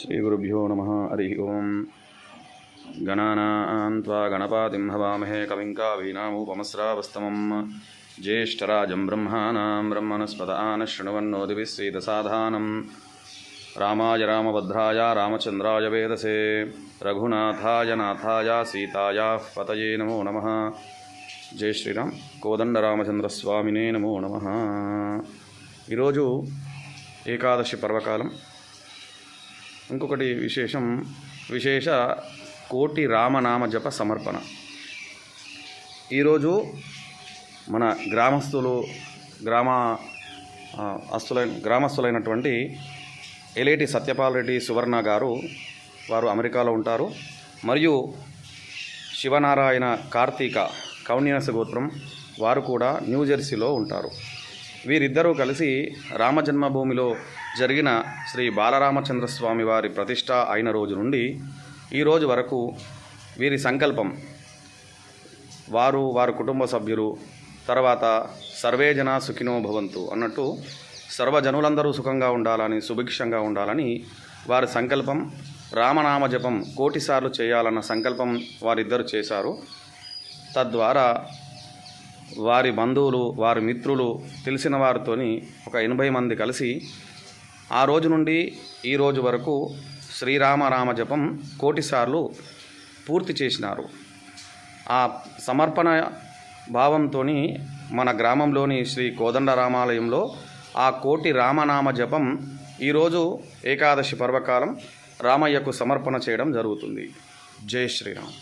श्रीगुरुभ्यो नमः। हरि ओं। गणानां त्वा गणपतिं हवामहे कविं कवीनामुपमस्रवस्तमं ज्येष्ठराजं ब्रह्माणां ब्रह्मणस्पदान् शृण्वन्नोतिभिः सीदसाधानं रामाय रामभद्राय रामचन्द्राय वेदसे रघुनाथाय नाथाय सीताय पतये नमो नमः। जय श्रीराम। కోదండ రామచంద్రస్వామినే నమో నమః। ఈరోజు ఏకాదశి పర్వకాలం। ఇంకొకటి విశేష కోటి రామనామ జప సమర్పణ। ఈరోజు మన గ్రామస్తులైనటువంటి ఎలేటి సత్యపాల్ రెడ్డి సువర్ణ గారు, వారు అమెరికాలో ఉంటారు, మరియు శివనారాయణ కార్తీక కౌన్యనస గోత్రం వారు కూడా న్యూజెర్సీలో ఉంటారు। వీరిద్దరూ కలిసి రామజన్మభూమిలో జరిగిన శ్రీ బాలరామచంద్రస్వామి వారి ప్రతిష్ట అయిన రోజు నుండి ఈ రోజు వరకు వీరి సంకల్పం, వారి కుటుంబ సభ్యులు, తర్వాత సర్వే జనా సుఖినో భవంతు అన్నట్టు సర్వజనులందరూ సుఖంగా ఉండాలని, సుభిక్షంగా ఉండాలని వారి సంకల్పం, రామనామ జపం కోటిసార్లు చేయాలన్న సంకల్పం వారిద్దరు చేశారు। తద్వారా వారి బంధువులు, వారి మిత్రులు, తెలిసిన వారితోని ఒక 80 మంది కలిసి ఆ రోజు నుండి ఈ రోజు వరకు శ్రీరామ జపం కోటిసార్లు పూర్తి చేసినారు। ఆ సమర్పణ భావంతో మన గ్రామంలోని శ్రీ కోదండ రామాలయంలో ఆ కోటి రామనామ జపం ఈరోజు ఏకాదశి పర్వకాలం రామయ్యకు సమర్పణ చేయడం జరుగుతుంది। జై శ్రీరామ్।